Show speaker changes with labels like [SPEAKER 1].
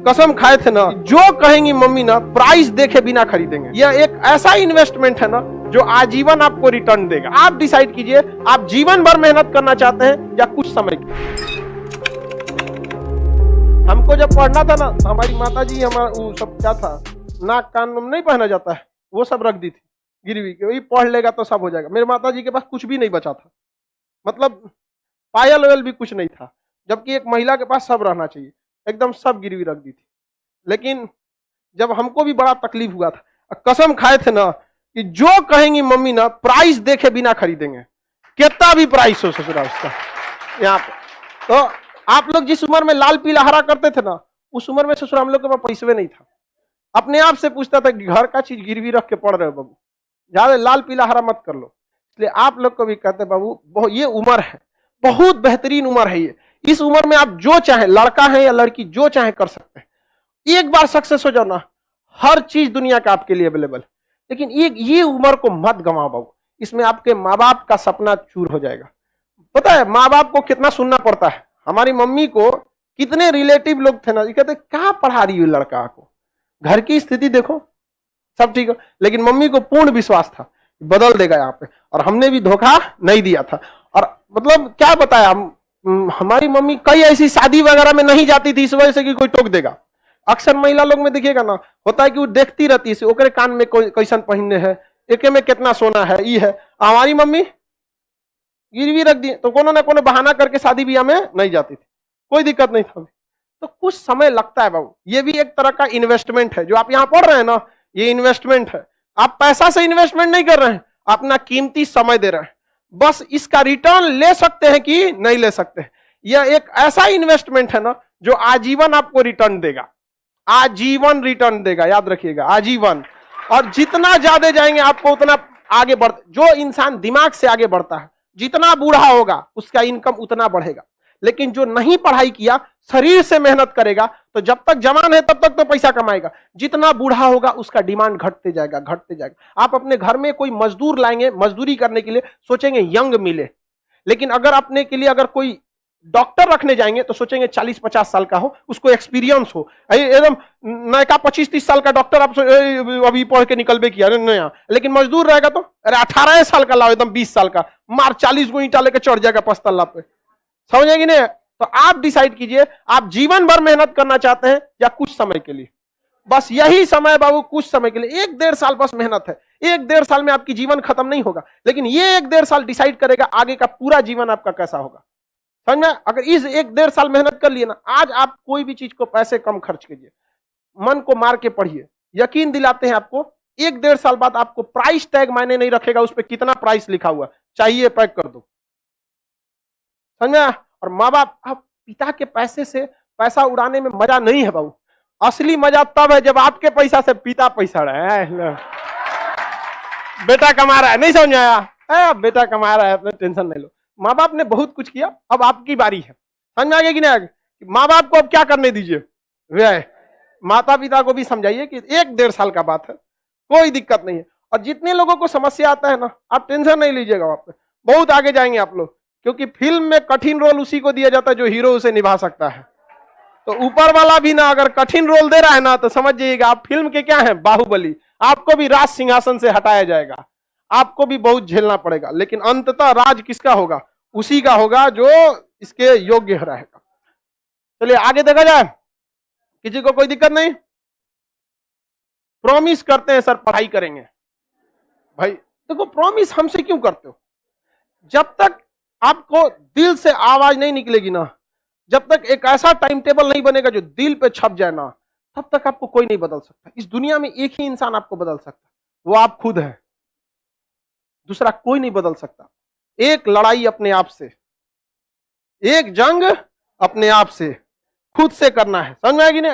[SPEAKER 1] कसम खाए थे ना, जो कहेंगी मम्मी ना प्राइस देखे बिना खरीदेंगे। यह एक ऐसा इन्वेस्टमेंट है ना जो आजीवन आपको रिटर्न देगा। आप डिसाइड कीजिए, आप जीवन भर मेहनत करना चाहते हैं या कुछ समय की। हमको जब पढ़ना था ना, हमारी माता जी हमारा वो सब क्या था, नाक कान में नहीं पहना जाता है, वो सब रख दी थी गिरवी के, वही पढ़ लेगा तो सब हो जाएगा। मेरे माता जी के पास कुछ भी नहीं बचा था, मतलब पायल वायल भी कुछ नहीं था, जबकि एक महिला के पास सब रहना चाहिए, एकदम सब गिरवी रख दी थी। लेकिन जब हमको भी बड़ा तकलीफ हुआ था, कसम खाए थे ना कि जो कहेंगी मम्मी ना प्राइस देखे बिना खरीदेंगे, कितना भी प्राइस हो ससुरा उसका। यहाँ पे तो आप लोग जिस उम्र में लाल पीला हरा करते थे ना, उस उम्र में ससुरा हम लोग के पास पैसे नहीं था। अपने आप से पूछता था कि घर का चीज गिरवी रख के पढ़ रहे हो बाबू, ज्यादा लाल पीला हरा मत कर लो। इसलिए आप लोग को भी कहते बाबू, ये उम्र है, बहुत बेहतरीन उम्र है ये। इस उम्र में आप जो चाहे, लड़का है या लड़की, जो चाहे कर सकते हैं। एक बार सक्सेस हो जाओ ना, हर चीज दुनिया का आपके लिए अवेलेबल। लेकिन ये उम्र को मत गंवाओ बाबू, इसमें आपके माँ बाप का सपना चूर हो जाएगा। पता है माँ बाप को कितना सुनना पड़ता है। हमारी मम्मी को कितने रिलेटिव लोग थे ना, कहते क्या पढ़ा रही है लड़का को, घर की स्थिति देखो, सब ठीक हो। लेकिन मम्मी को पूर्ण विश्वास था बदल देगा यहाँ पे, और हमने भी धोखा नहीं दिया था। और मतलब क्या बताया, हमारी मम्मी कई ऐसी शादी वगैरह में नहीं जाती थी इस वजह से कि कोई टोक देगा। अक्सर महिला लोग में देखिएगा ना, होता है कि वो देखती रहती है, ओकरे कान में कैसन पहनने है, एके में कितना सोना है, ये है। हमारी मम्मी गिरवी रख दी तो कोनो ना कोनो बहाना करके शादी ब्याह में नहीं जाती थी, कोई दिक्कत नहीं था। तो कुछ समय लगता है बाबू, ये भी एक तरह का इन्वेस्टमेंट है। जो आप यहाँ पढ़ रहे हैं ना, ये इन्वेस्टमेंट है। आप पैसा से इन्वेस्टमेंट नहीं कर रहे हैं, अपना कीमती समय दे रहे हैं। बस इसका रिटर्न ले सकते हैं कि नहीं ले सकते हैं। यह एक ऐसा इन्वेस्टमेंट है ना जो आजीवन आपको रिटर्न देगा, आजीवन रिटर्न देगा, याद रखिएगा, आजीवन। और जितना ज्यादा जाएंगे आपको उतना आगे बढ़, जो इंसान दिमाग से आगे बढ़ता है, जितना बूढ़ा होगा उसका इनकम उतना बढ़ेगा। लेकिन जो नहीं पढ़ाई किया, शरीर से मेहनत करेगा, तो जब तक जवान है तब तक तो पैसा कमाएगा, जितना बूढ़ा होगा उसका डिमांड घटते जाएगा, घटते जाएगा। आप अपने घर में कोई मजदूर लाएंगे, मजदूरी करने के लिए सोचेंगे यंग मिले, लेकिन अगर अपने के लिए अगर कोई डॉक्टर रखने जाएंगे तो सोचेंगे 40-50 साल का हो, उसको एक्सपीरियंस हो। एकदम नया 25-30 साल का डॉक्टर आप अभी पढ़ के निकलबे किया नया, लेकिन मजदूर रहेगा तो अरे 18 साल का लाओ, एकदम 20 साल का, मार 40 गो ईंटा लेके चढ़ जाएगा 5 तल्ला पे, समझेगी नहीं। तो आप डिसाइड कीजिए, आप जीवन भर मेहनत करना चाहते हैं या कुछ समय के लिए। बस यही समय बाबू, कुछ समय के लिए, 1-1.5 साल बस मेहनत है। 1-1.5 साल में आपकी जीवन खत्म नहीं होगा, लेकिन ये 1-1.5 साल डिसाइड करेगा आगे का पूरा जीवन आपका कैसा होगा। समझ में? अगर इस 1-1.5 साल मेहनत कर लिए ना, आज आप कोई भी चीज को पैसे कम खर्च कीजिए, मन को मार के पढ़िए, यकीन दिलाते हैं आपको 1-1.5 साल बाद आपको प्राइस टैग मायने नहीं रखेगा, उस पर कितना प्राइस लिखा हुआ, चाहिए पैक कर दो। समझ में? और माँ बाप, आप पिता के पैसे से पैसा उड़ाने में मजा नहीं है बाबू। असली मजा तब है जब आपके पैसा से पिता पैसा रहा है, बेटा कमा रहा है, नहीं समझ आया, बेटा कमा रहा है, अपने टेंशन नहीं लो। माँ बाप ने बहुत कुछ किया, अब आपकी बारी है। समझ में आ गया कि नहीं? माँ बाप को अब क्या करने दीजिए, वे माता पिता को भी समझाइए कि 1-1.5 साल का बात है, कोई दिक्कत नहीं है। और जितने लोगों को समस्या आता है ना, आप टेंशन नहीं लीजिएगा, आप बहुत आगे जाएंगे आप लोग, क्योंकि फिल्म में कठिन रोल उसी को दिया जाता है जो हीरो उसे निभा सकता है। तो ऊपर वाला भी ना अगर कठिन रोल दे रहा है ना, तो समझ जाइएगा आप फिल्म के क्या है, बाहुबली। आपको भी राज सिंहासन से हटाया जाएगा, आपको भी बहुत झेलना पड़ेगा, लेकिन अंततः राज किसका होगा? उसी का होगा जो इसके योग्य रहेगा। चलिए आगे देखा जाए, किसी को कोई दिक्कत नहीं? प्रॉमिस करते हैं सर पढ़ाई करेंगे, भाई देखो प्रॉमिस हमसे क्यों करते हो? जब तक आपको दिल से आवाज नहीं निकलेगी ना, जब तक एक ऐसा टाइम टेबल नहीं बनेगा जो दिल पे छप जाए ना, तब तक आपको कोई नहीं बदल सकता। इस दुनिया में एक ही इंसान आपको बदल सकता है, वो आप खुद हैं, दूसरा कोई नहीं बदल सकता। एक लड़ाई अपने आप से, एक जंग अपने आप से, खुद से करना है। समझ में आएगी ना?